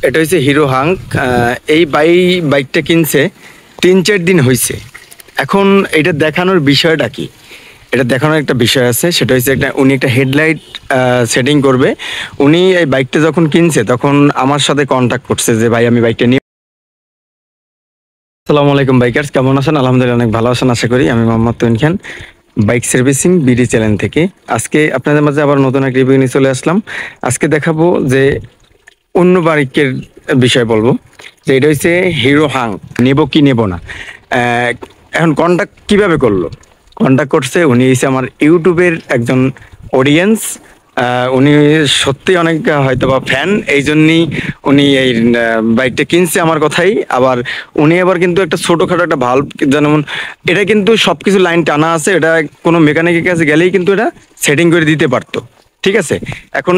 এটা হচ্ছে hero hunk. এই বাইকটা কিনছে 3-4 দিন হয়েছে। এখন এটা দেখানোর বিষয়টা কি, এটা দেখানোর একটা বিষয় আছে, সেটা হচ্ছে উনি একটা হেডলাইট সেটিং করবে। উনি এই বাইকটা যখন কিনছে তখন আমার সাথে কন্ট্যাক্ট করছে যে ভাই আমি বাইকটা নিয়ে। আসসালামু আলাইকুম বাইকার্স, কেমন আছেন? আলহামদুলিল্লাহ অনেক ভালো আছেন আশা করি। আমি মোহাম্মদ তুহিন খান, বাইক সার্ভিসিং বিডি চ্যানেল থেকে। আজকে আপনাদের মাঝে আবার নতুন এক রিভিউ নিয়ে চলে আসলাম। আজকে দেখাবো যে অন্য বাইকের বিষয় বলবো, যে এটা হচ্ছে হিরো হাং। নেব কি নেব না, আহ, এখন কন্ট্যাক্ট কিভাবে করলো? কন্ট্যাক্ট করছে উনি হচ্ছে আমার ইউটিউবের একজন অডিয়েন্স। উনি সত্যি অনেক হয়তো বা ফ্যান, এই জন্যই উনি এই বাইকটা কিনছে আমার কথাই। আবার উনি আবার কিন্তু একটা ছোটোখাটো একটা ভাল্ব, যেমন এটা কিন্তু সবকিছু লাইন টানা আছে, এটা কোনো মেকানিকের কাছে গেলেই কিন্তু এটা সেটিং করে দিতে পারতো। ঠিক আছে, এখন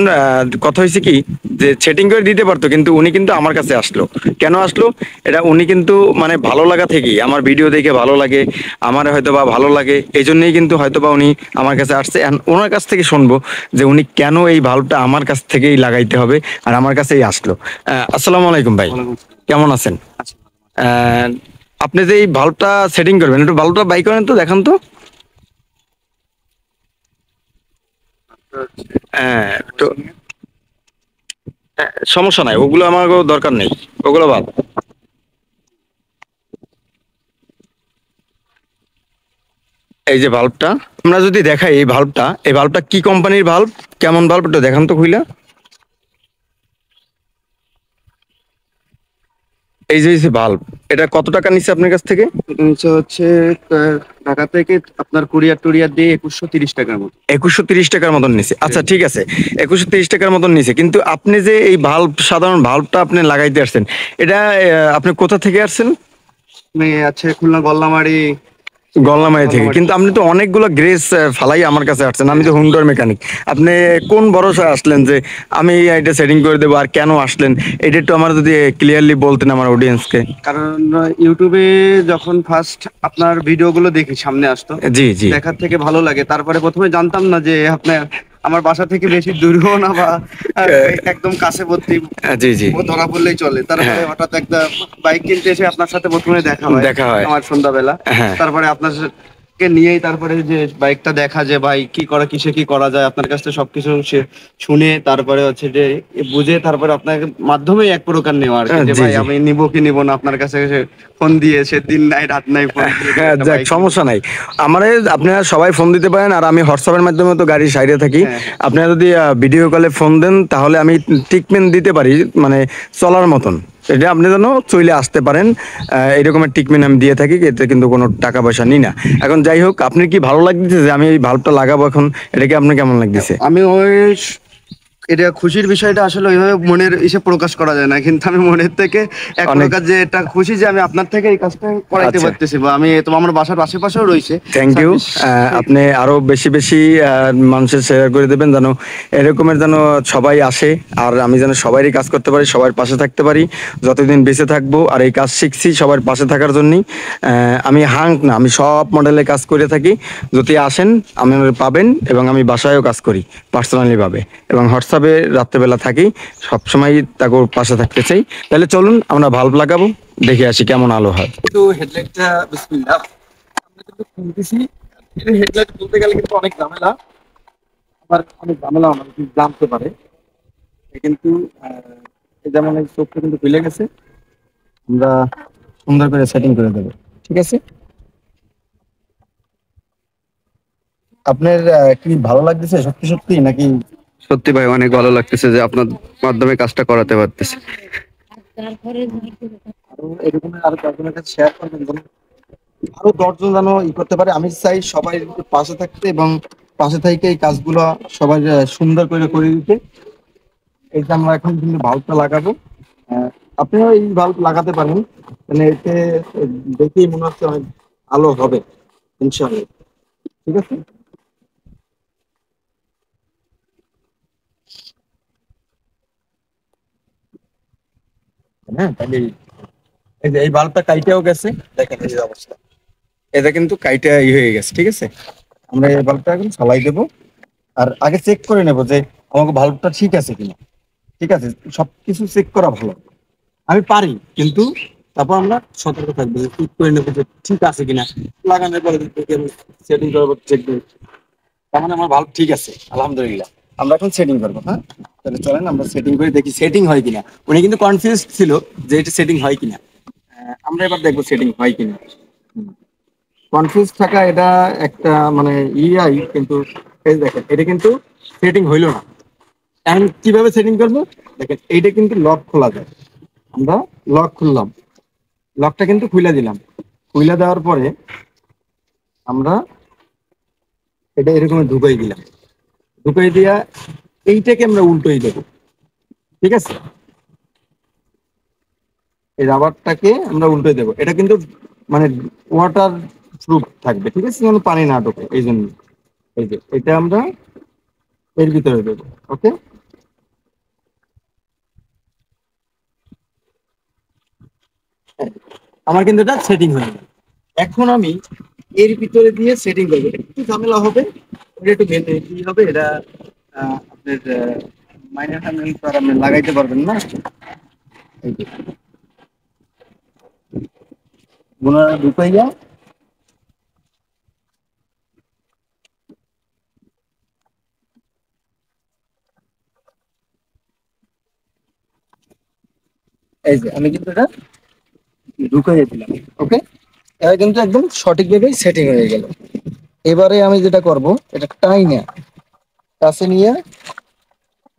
কথা হয়েছে কি, যে সেটিং করে দিতে পারতো, কিন্তু উনি কিন্তু আমার কাছে আসলো। কেন আসলো? এটা উনি কিন্তু মানে ভালো লাগা থেকেই, আমার ভিডিও দেখে ভালো লাগে, আমার হয়তো বা ভালো লাগে, এই জন্যই কিন্তু হয়তো বা উনি আমার কাছে আসছে। ওনার কাছ থেকে শুনবো যে উনি কেন এই ভাল্বটা আমার কাছ থেকেই লাগাইতে হবে আর আমার কাছেই আসলো। আসসালামু আলাইকুম ভাই, কেমন আছেন? আহ, আপনি যে এই ভাল্বটা সেটিং করবেন, একটু ভাল্বটা বাই করেন তো, দেখান তো। হ্যাঁ, একটু সমস্যা নাই, ওগুলো আমার দরকার নেই, ওগুলো বাদ। এই যে ভাল্বটা আমরা যদি দেখাই, এই ভাল্বটা কি কোম্পানির ভাল্ব, কেমন ভাল্ব, একটু দেখান তো খুইলা। এই যে ভাল্ব, এটা কত টাকা নিচ্ছে আপনার কাছ থেকে? এটা নিচে হচ্ছে ঢাকা থেকে আপনার কুরিয়ার টুরিয়ার দিয়ে 2130 টাকার মতো। 2130 টাকার মতন নিছে, আচ্ছা ঠিক আছে। 2130 টাকার মতন নিছে, কিন্তু আপনি যে এই ভাল্ব, সাধারণ ভাল্বটা আপনি লাগাইতে আসছেন, এটা আপনি কোথা থেকে আসছেন? আমি আছে খুলনা গল্লামারি। গল্লামারি থেকে? কিন্তু আপনি তো অনেকগুলো গ্রেস ফালাই আমার কাছে আসছেন, আমি তো হুন্ডার মেকানিক। আপনি কোন ভরসা আসলেন যে আমি এটা সেটিং করে দেবো, আর কেন আসলেন এটা একটু আমার যদি ক্লিয়ারলি বলতেন আমার অডিয়েন্সকে। কারণ ইউটিউবে যখন ফার্স্ট আপনার ভিডিওগুলো দেখি, সামনে আসতো, জি জি। দেখার থেকে ভালো লাগে। তারপরে প্রথমে জানতাম না যে আপনার আমার বাসা থেকে বেশি দূরও না, বা একদম কাছেবর্তী, জি জি। ও ধরা পড়লেই চলে। তারপরে হ্যাঁ, হঠাৎ একটা বাইক কিনতে এসে আপনার সাথে প্রথমে দেখা হয় দেখা হয়। আমার সন্ধ্যাবেলা। হ্যাঁ। তারপরে আপনার কে নিয়েই তারপরে যে বাইকটা দেখা, যে ভাই কি করা, কিসে কি করা যায়, আপনার কাছ থেকে সবকিছু শুনে তারপরে হচ্ছে যে বুঝে, তারপরে আপনার মাধ্যমেই এক প্রকার নেওয়া আর কি, যে জি ভাই জি। আমি নিবো কি নিবো না। আপনার কাছে এসে ফোন দিয়ে সে দিন নাই রাত নাই ফোন দিয়ে যে হ্যাঁ, একটা যাক বাইক নিবো। সমস্যা নাই। আমারে আপনারা সবাই ফোন দিতে পারেন, আর আমি হোয়াটসঅ্যাপের মাধ্যমে তো গাড়ির সাইডে থাকি। হ্যাঁ হ্যাঁ আপনারা যদি ভিডিও কলে ফোন দেন তাহলে আমি ট্রিটমেন্ট দিতে পারি, মানে চলার মতন। এটা আপনি যেন চলে আসতে পারেন, এরকমের ট্রিটমেন্ট আমি দিয়ে থাকি, এতে কিন্তু কোনো টাকা পয়সা নিই না। এখন যাই হোক, আপনার কি ভালো লাগতেছে যে আমি এই ভাল্বটা লাগাবো এখন, এটা কি আপনার কেমন লাগতেছে? আমি ওই এটা খুশির বিষয়টা আসলে ওইভাবে মনের ইসে প্রকাশ করা যায় না, কিন্তু আমি মনের থেকে এক অনেক। প্রকার যে এটা খুশি যে আমি আপনার থেকে এই কাজটা করাইতে আচ্ছা, পারতেছি, বা আমি তো আমার বাসার আশেপাশেও রয়েছে থ্যাংক ইউ। সার্ভিস। আপনি আরো বেশি বেশি মানুষের শেয়ার করে দেবেন, যেন এরকমের যেন সবাই আসে, আর আমি যেন সবারই কাজ করতে পারি, সবার পাশে থাকতে পারি যতদিন বেঁচে থাকবো। আর এই কাজ শিখছি সবার পাশে থাকার জন্যই। আমি হাঙ্ক না, আমি সব মডেলে কাজ করে থাকি। যদি আসেন আমি পাবেন, এবং আমি বাসায়ও কাজ করি পার্সোনালি ভাবে, এবং হোয়াটসঅ্যাপে রাত্রেবেলা থাকি, সবসময় তাকে পাশে থাকতে চাই। তাহলে চলুন আমরা ভাল্ব লাগাবো, দেখে আসি কেমন আলো হয়। তো হেডলাইটটা বিসমিল্লাহ আমরা কিন্তু খুলতেছি। এটা হেডলাইট খুলতে গেলে কিন্তু অনেক ঝামেলা, আবার অনেক ঝামেলা আমাদের কিন্তু জানতে পারে। এ কিন্তু এই যেমন এই চোখটা কিন্তু খুলে গেছে, আমরা সুন্দর করে সেটিং করে দেবো। ঠিক আছে, আপনার কি ভালো লাগতেছে সত্যি সত্যি নাকি? সত্যি ভাই অনেক ভালো লাগতেছে যে আপনার মাধ্যমে কাজটা করাতে পারতেছি। আরো এরকম আরো দশজনের কাছে শেয়ার করবেন, যেন আরো দশজন যেন করতে পারে। আমি চাই সবাই পাশে থাকতে, এবং পাশে থেকে এই কাজগুলো সবাই সুন্দর করে করে দিতে। এই যে আমরা এখন কিন্তু বাল্বটা লাগাবো, আহ, আপনিও এই বাল্ব লাগাতে পারেন, মানে এতে দেখেই মনে হচ্ছে অনেক আলো হবে ইনশাআল্লাহ। ঠিক আছে, হ্যাঁ তাহলে এই যে এই বাল্বটা কাইটেও গেছে, দেখেন এই যে অবস্থা, এটা কিন্তু কাইটা হয়ে গেছে। ঠিক আছে, আমরা এই বাল্বটা এখন চালাই দেবো। আর আগে চেক করে নেবো যে আমাকে বাল্বটা ঠিক আছে কিনা। ঠিক আছে, সবকিছু চেক করা ভালো। আমি পারি, কিন্তু তারপর আমরা সতর্ক থাকবো যে ঠিক করে নেবো যে ঠিক আছে কিনা। লাগানোর পরে সেটিং করবো, চেক করবো, তার মানে আমার ভালো ঠিক আছে আলহামদুলিল্লাহ। আমরা এখন সেটিং করবো। হ্যাঁ, তাহলে চলেন আমরা সেটিং করে দেখি সেটিং হয় কিনা। উনি কিন্তু কনফিউজ ছিল যে এটা সেটিং হয় কিনা। আমরা এবার দেখবো সেটিং হয় কিনা। কনফিউজ থাকা এটা একটা মানে ইয়াই, কিন্তু এই দেখেন এটা কিন্তু সেটিং হইলো না। এখন কিভাবে সেটিং করবো দেখেন, এইটা কিন্তু লক খোলা যায়। আমরা লক খুললাম, লকটা কিন্তু খুলে দিলাম। খুলে দেওয়ার পরে আমরা এটা এরকম ঢুকাই দিলাম। ঢুকাই দিয়া এইটাকে আমরা উল্টোই দেবো, ঠিক আছে? এই রাবারটাকে আমরা উল্টোই দেবো। এটা কিন্তু মানে ওয়াটার প্রুফ থাকবে, ঠিক আছে, যেন পানি না ঢোকে এই জন্য। এই যে এটা আমরা এর ভিতরে দেবো। ওকে, আমার কিন্তু এটা সেটিং হয়ে গেল। এখন আমি এর ভিতরে দিয়ে সেটিং করবো। এটা একটু ঝামেলা হবে, এটা একটু মেনে কি হবে, এটা আপনার মাইনার টার্মিনাল তো আর আপনি লাগাইতে পারবেন না। এই যে গুণাটা ঢুকাইয়া এই যে আমি কিন্তু এটা ঢুকাইয়া দিলাম। ওকে, এটা কিন্তু একদম সঠিকভাবে সেটিং হয়ে গেল। এবারে আমি যেটা করব, এটা টাইনা কাছে নিয়ে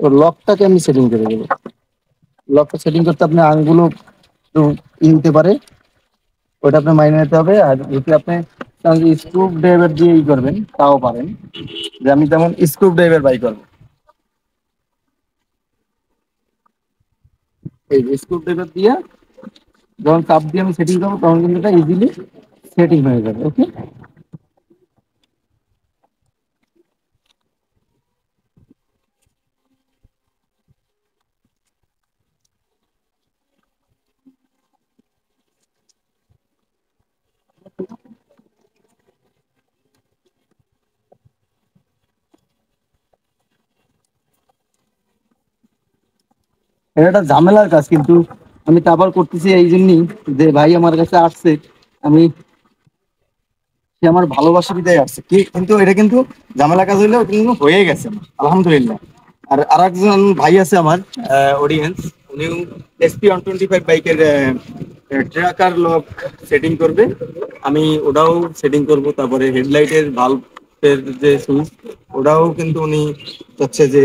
ওর লকটাকে আমি সেটিং করে দেবো। লকটা সেটিং করতে আপনি আঙ্গুলও একটু নিতে পারে, ওটা আপনি মাইনে নিতে হবে। আর যদি আপনি স্ক্রু ড্রাইভার দিয়ে ই করবেন তাও পারেন, যে আমি যেমন স্ক্রু ড্রাইভার বাই করবো। এই স্ক্রু ড্রাইভার দিয়ে যখন চাপ দিয়ে আমি সেটিং করবো, তখন কিন্তু এটা ইজিলি সেটিং হয়ে যাবে। ওকে, এটা একটা ঝামেলার কাজ, কিন্তু আমি তো আবার করতেছি এই জন্যই যে ভাই আমার কাছে আসছে, আমি সে আমার ভালোবাসা বিদায় আসছে কি, কিন্তু এটা কিন্তু ঝামেলা কাজ হইলেও কিন্তু হয়ে গেছে আলহামদুলিল্লাহ। আর আরেকজন ভাই আছে আমার অডিয়েন্স, উনিও SP 125 বাইকের ট্র্যাকার লক সেটিং করবে। আমি ওটাও সেটিং করব। তারপরে হেডলাইটের ভাল্বের যে সুইচ, ওটাও কিন্তু উনি চাচ্ছে যে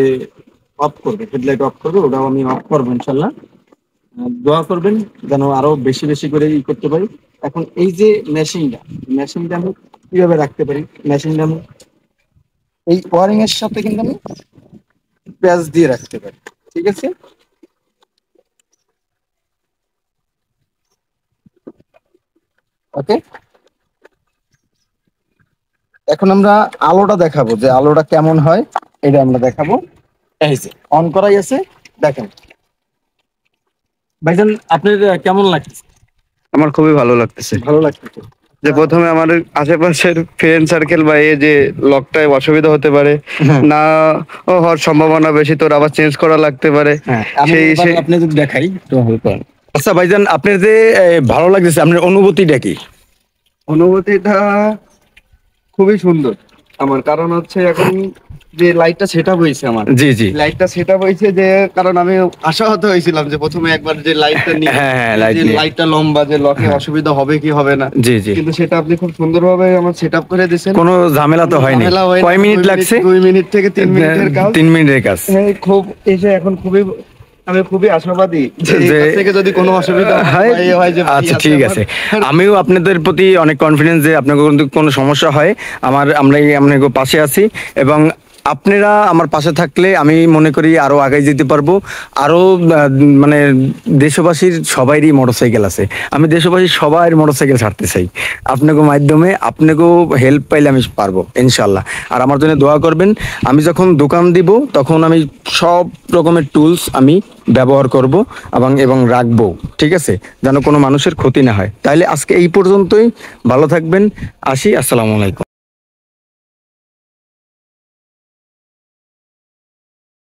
অফ করবে, হেডলাইট অফ করবে, ওটাও আমি অফ করবো ইনশাল্লাহ। দোয়া করবেন যেন আরো বেশি বেশি করে ই করতে পারি। এখন এই যে মেশিনটা আমি কিভাবে রাখতে পারি, মেশিনটা আমি এই ওয়ারিং এর সাথে কিন্তু আমি প্যাচ দিয়ে রাখতে পারি, ঠিক আছে? ওকে, এখন আমরা আলোটা দেখাবো যে আলোটা কেমন হয়, এটা আমরা দেখাবো। এই যে অন করাই আছে, দেখেন ভাইজান আপনার কেমন লাগছে? আমার খুবই ভালো লাগতেছে ভালো লাগছে। যে প্রথমে আমার আশেপাশের ফ্রেন্ড সার্কেল বা এই যে লকটায় অসুবিধা হতে পারে হ্যাঁ। না, ও হওয়ার সম্ভাবনা বেশি, তোর আবার চেঞ্জ করা লাগতে পারে। হ্যাঁ, আমি সেই এবার সেই আপনি যদি দেখাই তো হয়তো। আচ্ছা ভাইজান, আপনার যে ভালো লাগতেছে, আপনার অনুভূতিটা কি? অনুভূতিটা খুবই সুন্দর আমার, কারণ হচ্ছে এখন যে লাইটটা সেটআপ হয়েছে আমার, জি জি। লাইটটা সেটআপ হয়েছে যে কারণ আমি আশাহত হয়েছিলাম যে প্রথমে একবার যে লাইটটা নিয়ে, হ্যাঁ হ্যাঁ, লাইট যে নিয়ে। লাইটটা লম্বা, যে লকে অসুবিধা হবে কি হবে না, জি জি। কিন্তু সেটা আপনি খুব সুন্দরভাবে আমার সেটআপ করে দিয়েছেন। কোনো ঝামেলা তো কোনো হয়নি। ঝামেলা হয় না। কয় মিনিট লাগছে? 2 মিনিট থেকে 3 মিনিটের কাজ। 3 মিনিটের কাজ। হ্যাঁ, খুব এসে এখন আমি খুবই আশাবাদী যে যে এর থেকে যদি কোনো অসুবিধা হয় হয় যে ভাই আচ্ছা আছে ঠিক আমার। আছে, আমিও আপনাদের প্রতি অনেক কনফিডেন্স যে আপনাদের যদি কোনো সমস্যা হয় আমরা আপনাদের পাশে আছি। এবং আপনারা আমার পাশে থাকলে আমি মনে করি আরো আগে যেতে পারবো। আরো মানে দেশবাসীর সবারই মোটরসাইকেল আছে, আমি দেশবাসীর সবার মোটরসাইকেল ছাড়তে চাই। আপনাকে মাধ্যমে আপনাকেও হেল্প পাইলে আমি পারবো ইনশাল্লাহ। আর আমার জন্য দোয়া করবেন। আমি যখন দোকান দিব তখন আমি সব রকমের টুলস আমি ব্যবহার করব এবং রাখবো, ঠিক আছে, যেন কোনো মানুষের ক্ষতি না হয়। তাইলে আজকে এই পর্যন্তই, ভালো থাকবেন, আসি, আসসালামু আলাইকুম।